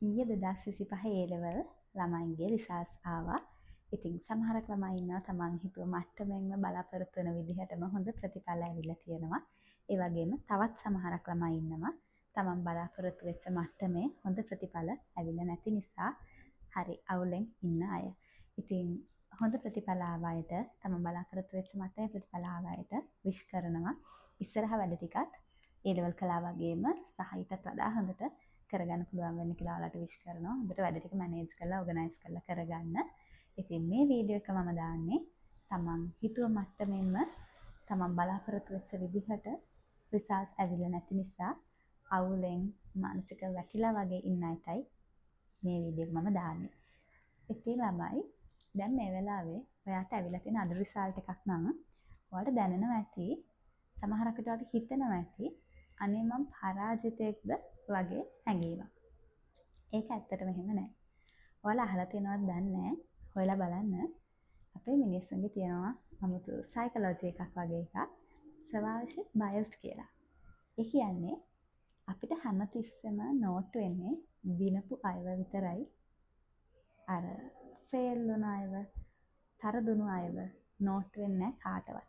ඊයේ 2025 A level ළමයින්ගේ results ආවා. ඉතින් සමහරක් ළමයි ඉන්නවා තමන් හිතුව මට්ටමෙන්ම බලාපොරොත්තු වෙන විදිහටම හොඳ ප්‍රතිඵල ඇවිල්ලා තියෙනවා. ඒ වගේම තවත් සමහරක් ළමයි ඉන්නවා තමන් බලාපොරොත්තු වෙච්ච මට්ටමේ හොඳ ප්‍රතිඵල ඇවිල්ලා නැති නිසා හරි අවුලෙන් ඉන්න අය. ඉතින් හොඳ ප්‍රතිඵල ආව අයට තමන් බලාපොරොත්තු වෙච්ච මට්ටමේ ප්‍රතිඵල ආව අයට විශ් කරනවා. ඉස්සරහ වැඩ ටිකත් A level කළා වගේම සහ ඊටත් වඩා හොඳට කරගන්න පුළුවන් වෙන්න කියලා ඔයාලට විශ් කරනවා. හොඳට වැඩ ටික මැනේජ් කරලා ඕගනයිස් කරලා කරගන්න. ඉතින් මේ වීඩියෝ එක මම දාන්නේ තමන් හිතුව මට්ටමින්ම තමන් බලාපොරොත්තු වෙච්ච විදිහට රිසල්ට්ස් ඇවිල්ලා නැති නිසා අවුලෙන් මානසික වැකිලා වගේ ඉන්න අයටයි මේ වීඩියෝ එක මම දාන්නේ. ඉතින් ළමයි දැන් මේ වෙලාවේ ඔයාට ඇවිල්ලා තියෙන අඩු රිසල්ට් එකක් නම් ඔයාලට දැනෙනවා ඇති සමහරක් විට හිතෙනවා ඇති අනේ මම පරාජිතයෙක්ද වගේ හැඟීමක්. ඒක ඇත්තටම එහෙම නෑ. ඔයාලා අහලා තියෙනවද දන්නේ නෑ. හොයලා බලන්න. අපේ මිනිස්සුන්ගේ තියෙනවා 아무තු සයිකොලොජි එකක් වගේ එකක්. ස්වභාවික බයස් කියලා. ඒ කියන්නේ අපිට හැමතිස්සෙම නෝට් වෙන්නේ දිනපු අයව විතරයි. අර ෆේල් වුණ අයව, තරදුණු අයව නෝට් වෙන්නේ කාටවත්.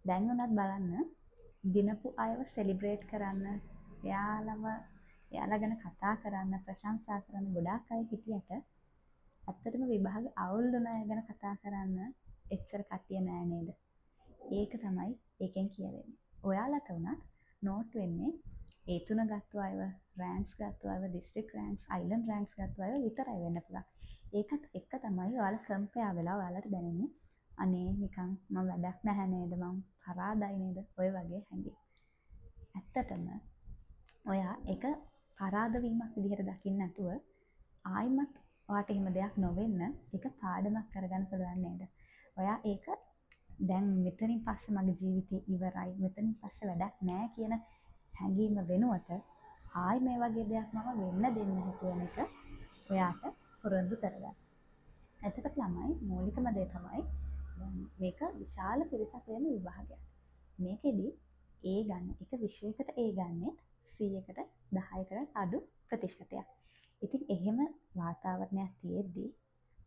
දැන් උනත් බලන්න දිනපු අයව සෙලිබ්‍රේට් කරන්න, එයාලා ගැන කතා කරන්න, ප්‍රශංසා කරන්න ගොඩාක් අය හිටියට ඇත්තටම විභාගේ අවුල් වුණ අය ගැන කතා කරන්න එච්චර කට්ටිය නෑ නේද? ඒක තමයි ඒකෙන් කියවෙන්නේ. ඔයාලට උනත් නෝට් වෙන්නේ ඒ තුන ගත්ත අයව, රෑන්ක්ස් ගත්ත අයව, දිස්ත්‍රික් රෑන්ක්ස්, අයිලන්ඩ් රෑන්ක්ස් ගත්ත අයව විතරයි වෙන්න පුළුවන්. ඒකත් එක්ක තමයි ඔයාලා කම්පෙයාර් වෙලා ඔයාලට දැනෙන්නේ අනේ නිකන් මම වැඩක් නැහැ නේද, මම පරාදයි නේද, ඔය වගේ හැඟීම්. ඇත්තටම ඔයා එක පරාද වීමක් විදිහට දකින්න නැතුව ආයිමත් ඔයාට එහෙම දෙයක් නොවෙන්න ඒක පාඩමක් කරගන්න පුළුවන් නේද? ඔයා ඒක දැන් මෙතනින් පස්සේ මගේ ජීවිතේ ඉවරයි, මෙතනින් පස්සේ වැඩක් නැහැ කියන හැඟීම වෙනුවට ආයි මේ වගේ දෙයක් මම වෙන්න දෙන්නේ නැහැ කියන එක ඔයාට පුරුදු කරගන්න. එතකොට ළමයි මූලිකම දේ තමයි මේක විශාල පිරිසක් වෙන විභාගයක්. මේකෙදි A ගන්න එක විෂයකට A ගන්නෙ 100කට 10කට අඩු ප්‍රතිශතයක්. ඉතින් එහෙම වාතාවරණයක් තියෙද්දි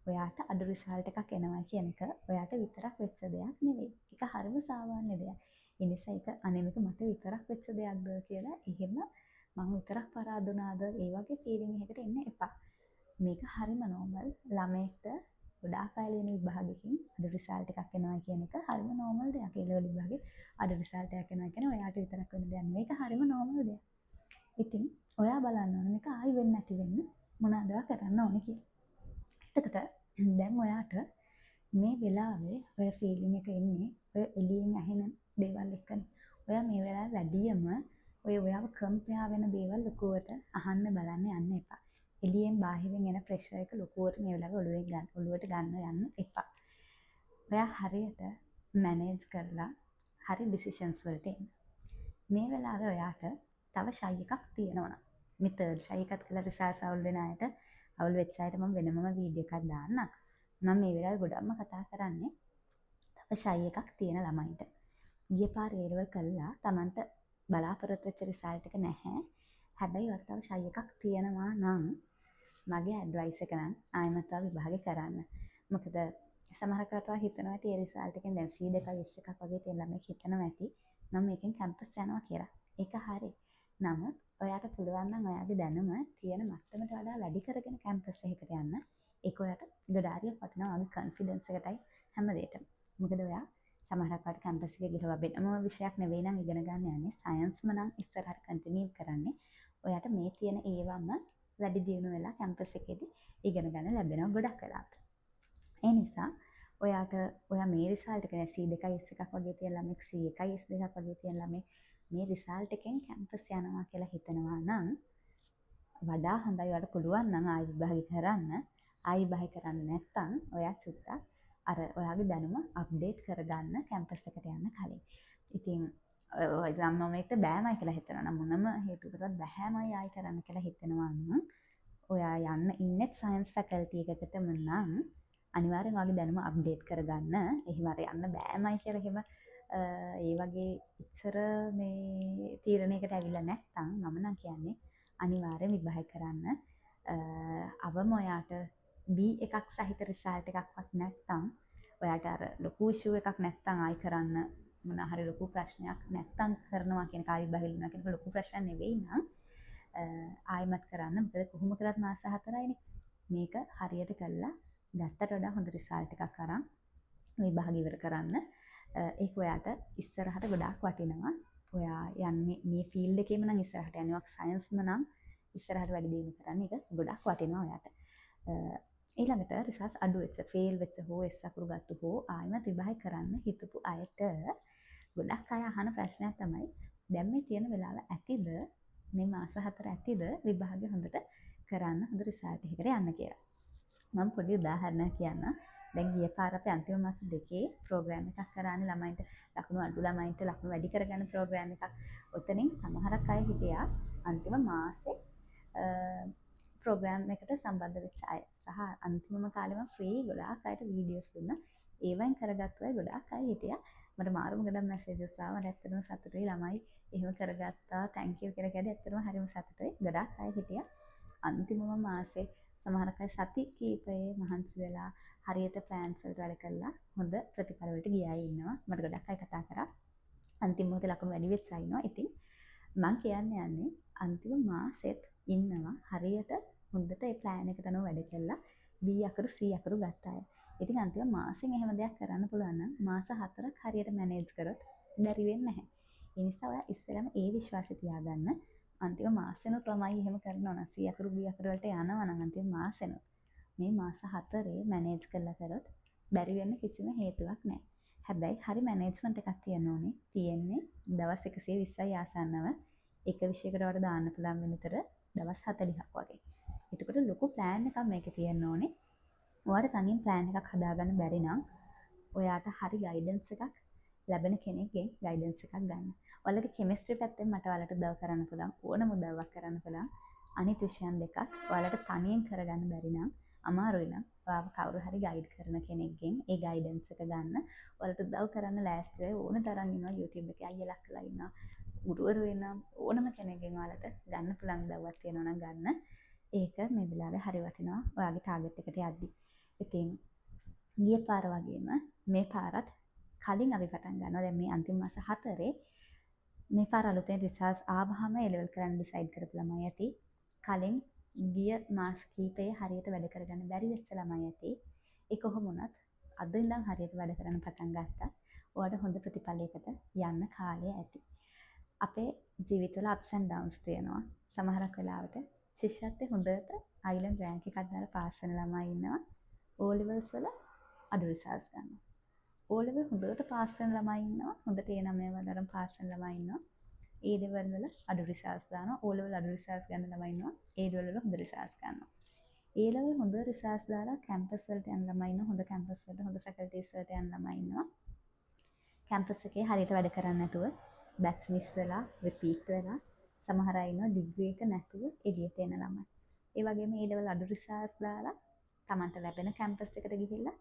ඔයාට අඩු රිසල්ට් එකක් එනවා කියන එක ඔයාට විතරක් වෙච්ච දෙයක් නෙවෙයි. ඒක හරිම සාමාන්‍ය දෙයක්. ඒ නිසා ඒක අනේ මේක මට විතරක් වෙච්ච දෙයක්ද කියලා එහෙම මම විතරක් පරාදුනාද ඒ වගේ ෆීලිං එකකට එන්න එපා. මේක හරිම නෝමල්. ළමයෙක්ට ගොඩාක් අය ලියන විභාගයකින් අඩු රිසල්ට් එකක් එනවා කියන එක හරිම නෝමල් දෙයක්. ඒ ලෙවල් විභාගේ අඩු රිසල්ට් එකක් එනවා කියන්නේ ඔයාට විතරක් වෙන දෙයක් නෙවෙයි. ඒක හරිම නෝමල් දෙයක්. ඉතින් ඔයා බලන්න ඕනේ මේක ආයි වෙන්නේ නැති වෙන්න මොනවද කරන්න ඕනේ කියලා. එතකොට දැන් ඔයාට මේ වෙලාවේ ඔය ෆීලිං එක එන්නේ ඔය එළියෙන් ඇහෙන දේවල් එක්කනේ. ඔයා මේ වෙලාවේ වැඩියම ඔයාව කම්පෙයාර් වෙන දේවල් ලොකුවට අහන්න බලන්න යන්න එපා. එළියෙන් බාහිරින් එන ප්‍රෙෂර් එක ලොකුවට මේ වෙලාවේ ඔළුවට ගන්න යන්න එපා. ඔයා හරියට මැනේජ් කරලා හරි ඩිසිෂන්ස් වලට එන්න. මේ වෙලාවේ ඔයාට තව ෂයි එකක් තියෙනවා. මේ තර්ඩ් ෂයි එකක් කියලා රිසර්ච් අවුල් වෙන අයට අවුල් වෙච්ච අයට මම වෙනමම වීඩියෝ එකක් දාන්නම්. මම මේ වෙලාවේ ගොඩක්ම කතා කරන්නේ තව ෂයි එකක් තියෙන ළමයින්ට. ගිය පාර A level කළා Tamanට බලාපොරොත්තු වෙච්ච රිසල්ට් එක නැහැ. හැබැයි ඔයාට තව ෂයි එකක් තියෙනවා නම් මගේ ඇඩ්වයිස් එක නම් ආයෙමත් තව විභාගේ කරන්න. මොකද සමහර කටවා හිතනවා ඇති ඒ රිසල්ට් එකෙන් දැන් C2 21ක් වගේ තියෙන ළමයි හිතනවා ඇති මම මේකෙන් කැම්පස් යනවා කියලා. ඒක හරි. නමුත් ඔයාට පුළුවන් නම් ඔයාගේ දැනුම තියෙන මට්ටමට වඩා වැඩි කරගෙන කැම්පස් එකකට යන්න. ඒක ඔයාට ගොඩාරියක් වටිනවා වගේ කොන්ෆිඩන්ස් එකටයි හැමදේටම. මොකද ඔයා සමහරක් වට කැම්පස් එකේ ගිහුවා වෙනම විෂයක් නෙවෙයි නම් ඉගෙන ගන්න යන්නේ. සයන්ස්ම නම් ඉස්සරහට කන්ටිනියු කරන්නේ. ඔයාට මේ තියෙන ඒවම වැඩි දියුණු වෙලා කැම්පස් එකේදී ඉගෙන ගන්න ලැබෙනවා ගොඩක් වෙලාවට. ඒ නිසා ඔයාට ඔයා මේ රිසල්ට් එක C2 S1ක් වගේ තියෙන ළමෙක් C1 S2ක් වගේ තියෙන ළමෙක් මේ රිසල්ට් එකෙන් කැම්පස් යනවා කියලා හිතනවා නම් වඩා හොඳයි. ඔයාලට පුළුවන් නම් ආයි විභාගය කරන්න. ආයි විභාගය කරන්න නැත්නම් ඔයා සුද්දා අර ඔයාගේ දැනුම අප්ඩේට් කරගන්න කැම්පස් එකට යන්න කලින්. ඉතින් ඔය ළමයිට බෑමයි කියලා හිතනවා නම් මොනම හේතුවකටවත් බෑමයි ආයි කරන්න කියලා හිතනවා නම් ඔයා යන්න ඉන්නේ සයන්ස් ෆැකල්ටි එකකටම නම් අනිවාර්යෙන් ඔයාගේ දැනුම අප්ඩේට් කරගන්න. එහෙම අර යන්න බෑමයි කියලා එහෙම ඒ වගේ ඉස්සර මේ තීරණයකට ඇවිල්ලා නැත්නම් මම නම් කියන්නේ අනිවාර්යෙන් විභාගය කරන්න. තවම ඔයාට B එකක් සහිත රිසල්ට් එකක්වත් නැත්නම් ඔයාට අර ලොකු ඉෂුව එකක් නැත්නම් ආයි කරන්න මොන හරි ලොකු ප්‍රශ්නයක් නැත්නම් කරනවා කියන කායි බහිල්නවා කියන ලොකු ප්‍රශ්න නෙවෙයි නම් ආයිමත් කරන්න. මොකද කොහොම කරත් මාස 4යිනේ. මේක හරියට කළා ගත්තට වඩා හොඳ රිසල්ට් එකක් අරන් විභාග ඉවර කරන්න. ඒක ඔයාට ඉස්සරහට ගොඩාක් වටිනවා. ඔයා යන්නේ මේ ෆීල්ඩ් එකේම නම් ඉස්සරහට යනවා සයන්ස්ම නම් ඉස්සරහට වැඩි දියුණු කරන්න ඒක ගොඩාක් වටිනවා ඔයාට. ඊළඟට රිසර්ච් අඩු වෙච්ච ෆේල් වෙච්ච හෝ එස් අකුරු ගත්තු හෝ ආයෙමත් විභාග කරන්න හිතපු අයට ගොඩක් අය අහන ප්‍රශ්නයක් තමයි දැන් මේ තියෙන වෙලාව ඇතිද මේ මාස 4 ඇතිද විභාගය හොඳට කරන්න හොඳ රිසල්ට් එකකට යන්න කියලා. මම පොඩි උදාහරණයක් කියන්නම්. දැන් ගිය පාර අපි අන්තිම මාස දෙකේ ප්‍රෝග්‍රෑම් එකක් කරානේ ළමයින්ට ලකුණු අඩු ළමයින්ට ලකුණු වැඩි කරගන්න ප්‍රෝග්‍රෑම් එකක්. ඔතනින් සමහරක් අය හිටියා අන්තිම මාසේ ප්‍රෝග්‍රෑම් එකට සම්බන්ධ වෙච්ච අය. සහ අන්තිමම කාලෙම ෆ්‍රී ගොඩාක් අයට වීඩියෝස් දුන්නා. ඒවෙන් කරගත්තු අය ගොඩාක් අය හිටියා. මට මාරුම ගොඩක් මැසේජස් ආවා. මට ඇත්තටම සතුටුයි ළමයි එහෙම කරගත්තා. තැන්ක් යූ කියලා කිව්වා. ඇත්තටම හරිම සතුටුයි. ගොඩාක් අය හිටියා. අන්තිමම මාසේ සමහරක් අය සති කීපයේ මහන්සි වෙලා හරියට ප්ලෑන්ස් වලට වැඩ කළා හොඳ ප්‍රතිඵල වලට ගිය අය ඉන්නවා. මට ගොඩක් අය කතා කරා. අන්තිම මොහොතේ ලකුණු වැඩි වෙච්ච අය ඉන්නවා. ඉතින් මම යන්නේ අන්තිම මාසෙත් ඉන්නවා හරියට හොඳට ඒ ප්ලෑන් එකට අනුව වැඩ කළා B අකුරු C අකුරු ගත්ත අය. ඉතින් අන්තිම මාසෙන් එහෙම දෙයක් කරන්න පුළුවන් නම් මාස 4ක් හරියට මැනේජ් කරොත් බැරි වෙන්නේ නැහැ. ඒ නිසා ඔයා ඉස්සෙල්ලාම ඒ විශ්වාසය තියාගන්න. අන්තිම මාසෙනොත් ළමයි එහෙම කරනවා නම් C අකුරු B අකුරු වලට යනවා නම් අන්තිම මාසෙනොත් මේ මාස 4 මැනේජ් කරලා කරොත් බැරි වෙන්න කිසිම හේතුවක් නැහැ. හැබැයි හරි මැනේජ්මන්ට් එකක් තියෙන්න ඕනේ. තියෙන්නේ දවස් 120යි ආසන්නව එක විෂයකට වඩා දාන්න පුළුවන් වෙන විතර දවස් 40ක් වගේ. එතකොට ලොකු ප්ලෑන් එකක් මේකේ තියෙන්න ඕනේ. ඔයාලට තනියෙන් ප්ලෑන් එකක් හදාගන්න බැරි නම් ඔයාට හරි ගයිඩන්ස් එකක් ලැබෙන කෙනෙක්ගෙන් ගයිඩන්ස් එකක් ගන්න. ඔයාලගේ කෙමිස්ට්‍රි පැත්තෙන් මට ඔයාලට උදව් කරන්න පුළුවන්. ඕනම උදව්වක් කරන්න පුළුවන්. අනිත් විෂයන් දෙකක් ඔයාලට තනියෙන් කරගන්න බැරි නම් අමාරුයි නම් ඔයාව කවුරු හරි ගයිඩ් කරන කෙනෙක්ගෙන් ඒ ගයිඩන්ස් එක ගන්න. ඔයාලට උදව් කරන්න ලෑස්ති වෙයි ඕන තරම් ඉන්නවා YouTube එකේ අයියලා අක්කලා ඉන්නවා. ගුරුවරු වෙනම් ඕනම කෙනෙක්ගෙන් ඔයාලට ගන්න පුළුවන් උදව්වක් තියෙනවා නම් ගන්න. ඒක මේ වෙලාවේ හරි වටිනවා ඔයාගේ ටාගට් එකට යද්දි. ඉතින් ගිය පාර වගේම මේ පාරත් කලින් අපි පටන් ගන්නවා. දැන් මේ අන්තිම මාස 4 මේ පාර අලුතෙන් රිසර්ච් ආවහම ඒ ලෙවල් කරන්න ඩිසයිඩ් කරපු ළමයි ඇති. කලින් ගිය මාස කීපයේ හරියට වැඩ කරගන්න බැරි වෙච්ච ළමයි ඇති. ඒ කොහොම වුණත් අද ඉඳන් හරියට වැඩ කරන්න පටන් ගත්තා. ඔයාලට හොඳ ප්‍රතිඵලයකට යන්න කාලය ඇති. අපේ ජීවිතවල ups and downs තියෙනවා. සමහරක් වෙලාවට ශිෂ්‍යත්වයේ හොඳට අයිලන්ඩ් රෑන්ක් එකක් දාලා පාස් වෙන ළමයි ඉන්නවා. O levels වල අඩු රිසල්ට්ස් ගන්නවා. O level හොඳට පාස් වෙන ළමයි ඉන්නවා. හොඳට A9 වලට පාස් වෙන ළමයි ඉන්නවා. A level වල අඩු රිසල්ට්ස් දානවා. O level අඩු රිසල්ට්ස් ගන්න ළමයි ඉන්නවා. A level වල හොඳ රිසල්ට්ස් ගන්නවා. A level හොඳ රිසල්ට්ස් දාලා කැම්පස් වලට යන ළමයි ඉන්නවා. හොඳ කැම්පස් වලට හොඳ ෆැකල්ටිස් වලට යන ළමයි ඉන්නවා. කැම්පස් එකේ හරියට වැඩ කරන්නේ නැතුව බැච් මිස් වෙලා රිපීට් වෙලා සමහර අය ඉන්නවා ඩිග්‍රී එක නැතුව එළියට එන ළමයි. ඒ වගේම ඒ ලෙවල් අඩු රිසර්ච් දාලා තමන්ට ලැබෙන කැම්පස් එකට ගිහිල්ලා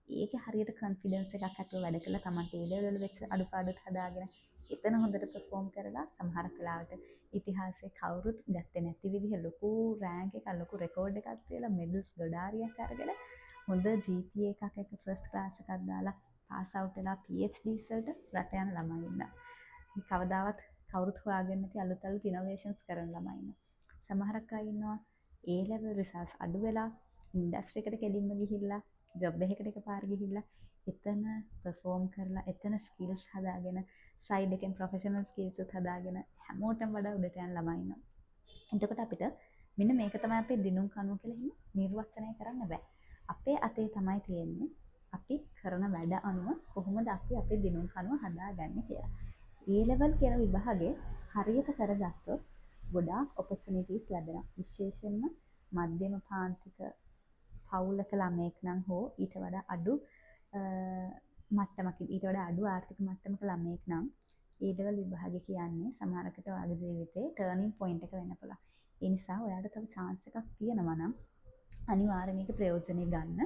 ඒකේ හරියට කොන්ෆිඩන්ස් එකක් ඇතුව වැඩ කළා තමන්ට ඒ ලෙවල් වල වෙච්ච අඩුපාඩුත් හදාගෙන එතන හොඳට perform කරලා සමහර වෙලාවට ඉතිහාසයේ කවුරුත් ගත්තේ නැති විදිහ ලොකු රෑන්ක් එකක් ලොකු රෙකෝඩ් එකක් තියලා මෙඩල්ස් ගොඩාරියක් අරගෙන හොඳ GPA එකක් එක ෆස්ට් ක්ලාස් එකක් දාලා පාස් අවුට් වෙලා PhDs වලට රට යන ළමයි ඉන්නවා. කවදාවත් කවුරුත් හොයාගෙන නැති අලුත් ඉනෝවේෂන්ස් කරන ළමයි ඉන්නවා. සමහරක් අය ඉන්නවා A level රිසර්ච් අඩු වෙලා ඉන්ඩස්ට්‍රි එකට කෙලින්ම ගිහිල්ලා ජොබ් එකකට එකපාර ගිහිල්ලා එතන perform කරලා එතන ස්කිල්ස් හදාගෙන සයිඩ් එකෙන් ප්‍රොෆෙෂනල් ස්කිල්ස් උත් හදාගෙන හැමෝටම වඩා උඩට යන ළමයි ඉන්නවා. එතකොට අපිට මෙන්න මේක තමයි අපේ දිනුම් කණුව කියලා හිම නිර්වචනය කරන්න බෑ. අපේ අතේ තමයි තියෙන්නේ අපි කරන වැඩ අනුව කොහොමද අපි අපේ දිනුම් කණුව හදාගන්නේ කියලා. A level කියන විභාගේ හරියට කරගත්තොත් ගොඩාක් opportunities ලැබෙනවා. විශේෂයෙන්ම මධ්‍යම පාන්තික පවුලක ළමයෙක් නම් හෝ ඊට වඩා අඩු මට්ටමක ඊට වඩා අඩු ආර්ථික මට්ටමක ළමයෙක් නම් A level විභාගේ කියන්නේ සමහරකට ඔයාගේ ජීවිතේ turning point එක වෙන්න පුළුවන්. ඒ නිසා ඔයාලට තව chance එකක් තියෙනවා නම් අනිවාර්යයෙන් මේක ප්‍රයෝජනෙ ගන්න.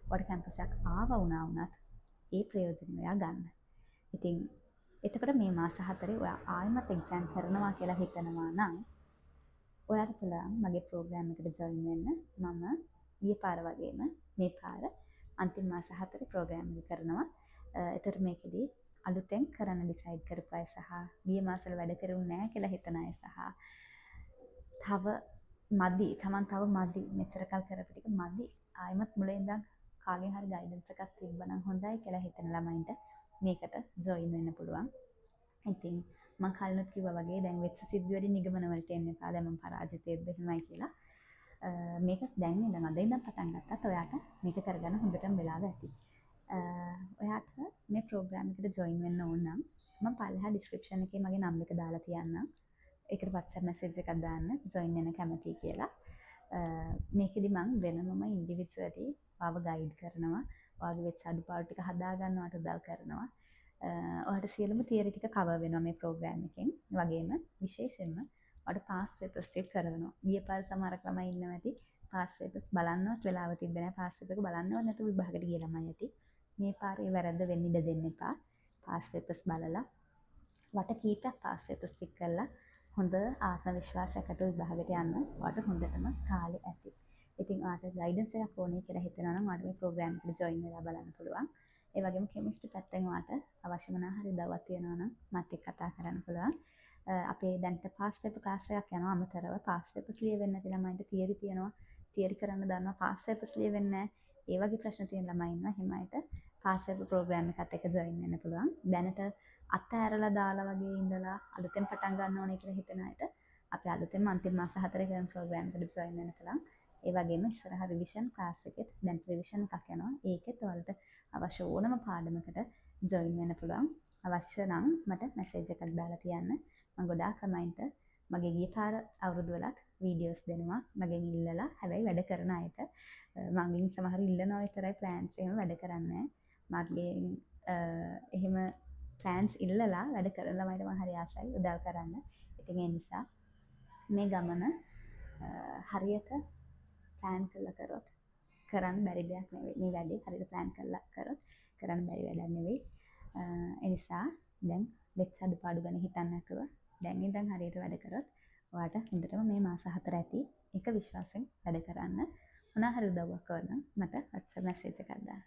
ඔයාලට කැම්පස් එකක් ආවා වුණත් ඒ ප්‍රයෝජනෙ ඔයා ගන්න. ඉතින් එතකොට මේ මාස 4 ඔයා ආයෙමත් එක්සෑම් කරනවා කියලා හිතනවා නම් ඔයාට පුළුවන් මගේ ප්‍රෝග්‍රෑම් එකට ජොයින් වෙන්න. මම ගිය පාර වගේම මේ පාර අන්තිම මාස 4 ප්‍රෝග්‍රෑම් එක කරනවා. එතකොට මේකෙදී අලුතෙන් කරන්න ඩිසයිඩ් කරපු අය සහ ගිය මාසවල වැඩ කරුන්නේ නැහැ කියලා හිතන අය සහ තව මදි තමන් තව මදි මෙච්චර කල් කරපු ටික මදි ආයෙමත් මුලින් ඉඳන් කාගෙන් හරි ගයිඩන්ස් එකක් තිබ්බනම් හොඳයි කියලා හිතන ළමයින්ට මේකට ජොයින් වෙන්න පුළුවන්. ඉතින් මම කලිනුත් කිව්වා වගේ දැන් වෙච්ච සිද්ධි වලින් නිගමන වලට එන්න එපා. දැන් මම පරාජිතයෙක්ද එහෙමයි කියලා. මේක දැන් ඉඳන් අද ඉඳන් පටන් ගත්තත් ඔයාට මේක කරගන්න හොඳටම වෙලාව ඇති. ඔයාට මේ ප්‍රෝග්‍රෑම් එකට ජොයින් වෙන්න ඕන නම් මම පල්ලෙහා ඩිස්ක්‍රිප්ෂන් එකේ මගේ නම්බර් එක දාලා තියන්නම්. ඒකට WhatsApp message එකක් දාන්න join වෙන්න කැමතියි කියලා. මේකෙදි මම වෙනමම ඉන්ඩිවිජුවලි ඔයාව ගයිඩ් කරනවා. ඔයාගේ වෙච්ච අඩුපාඩු ටික හදා ගන්නවට උදව් කරනවා. ඔයාලට සියලුම තියරි ටික කවර් වෙනවා මේ ප්‍රෝග්‍රෑම් එකෙන්. වගේම විශේෂයෙන්ම ඔයාලට පාස් පේපර්ස් ටික කරනවා. ගිය පාර සමහර ළමයි ඉන්නවා ඇති පාස් පේපර්ස් බලන්නවත් වෙලාව තිබ්බේ නැහැ. පාස් පේපර් එක බලන්නවත් නැතුව විභාගෙට ගිය ළමයි ඇති. මේ පාරේ වැරද්ද වෙන්න ඉඩ දෙන්න එපා. පාස් පේපර්ස් බලලා වට කීපයක් පාස් පේපර්ස් ටික කරලා හොඳ ආත්ම විශ්වාසයකට විභාගයට යන්න ඔයාලට හොඳටම කාලේ ඇති. ඉතින් ඔයාලට ගයිඩන්ස් එකක් ඕනේ කියලා හිතනවා නම් ඔයාලට මේ ප්‍රෝග්‍රෑම් එකට ජොයින් වෙලා බලන්න පුළුවන්. ඒ වගේම කෙමිස්ට්‍රි පැත්තෙන් ඔයාලට අවශ්‍ය මොනවා හරි උදව්වක් තියෙනවා නම් මත් එක්ක කතා කරන්න පුළුවන්. අපේ දැන්ට පාස් පේපර් ක්ලාස් එකක් යනවා අමතරව පාස් පේපර්ස් ලියවෙන්න නැති ළමයින්ට තියරි තියෙනවා. තියරි කරන්න දන්නවා පාස් පේපර්ස් ලියවෙන්නේ නැහැ. ඒ වගේ ප්‍රශ්න තියෙන ළමයි ඉන්නවා. එහෙම අයට පාස් පේපර් ප්‍රෝග්‍රෑම් එකත් එක්ක ජොයින් වෙන්න පුළුවන්. දැනට අතෑරලා දාලා වගේ ඉඳලා අලුතෙන් පටන් ගන්න ඕනේ කියලා හිතන අයට අපි අලුතෙන්ම අන්තිම මාස 4 කරන ප්‍රෝග්‍රෑම් එකට ජොයින් වෙන්න පුළුවන්. ඒ වගේම ඉස්සරහ රිවිෂන් ක්ලාස් එකෙත් දැන් රිවිෂන් එකක් යනවා. ඒකෙත් ඔයාලට අවශ්‍ය ඕනම පාඩමකට ජොයින් වෙන්න පුළුවන්. අවශ්‍ය නම් මට මැසේජ් එකක් දාලා තියන්න. මම ගොඩාක් ළමයින්ට මගේ ගිය පාර අවුරුදු වලත් වීඩියෝස් දෙනවා. මගෙන් ඉල්ලලා හැබැයි වැඩ කරන අයට මගෙන් සමහර ඉල්ලනවා විතරයි ප්ලෑන්ස් එහෙම වැඩ කරන්නේ නැහැ. මගේ එහෙම ප්ලෑන්ස් ඉල්ලලා වැඩ කරන ළමයිට මම හරි ආසයි උදව් කරන්න. ඉතින් ඒ නිසා මේ ගමන හරියට ප්ලෑන් කරලා කරොත් කරන්න බැරි දෙයක් නෙවෙයි. මේ වැඩේ හරියට ප්ලෑන් කරලා කරොත් කරන්න බැරි වැඩක් නෙවෙයි. ඒ නිසා දැන් වෙච්ච අඩුපාඩු ගැන හිතන්න නැතුව දැන් ඉඳන් හරියට වැඩ කරොත් ඔයාට හොඳටම මේ මාස 4 ඇති. එක විශ්වාසයෙන් වැඩ කරන්න. මොනවා හරි උදව්වක් ඕන නම් මට WhatsApp message එකක් දාන්න.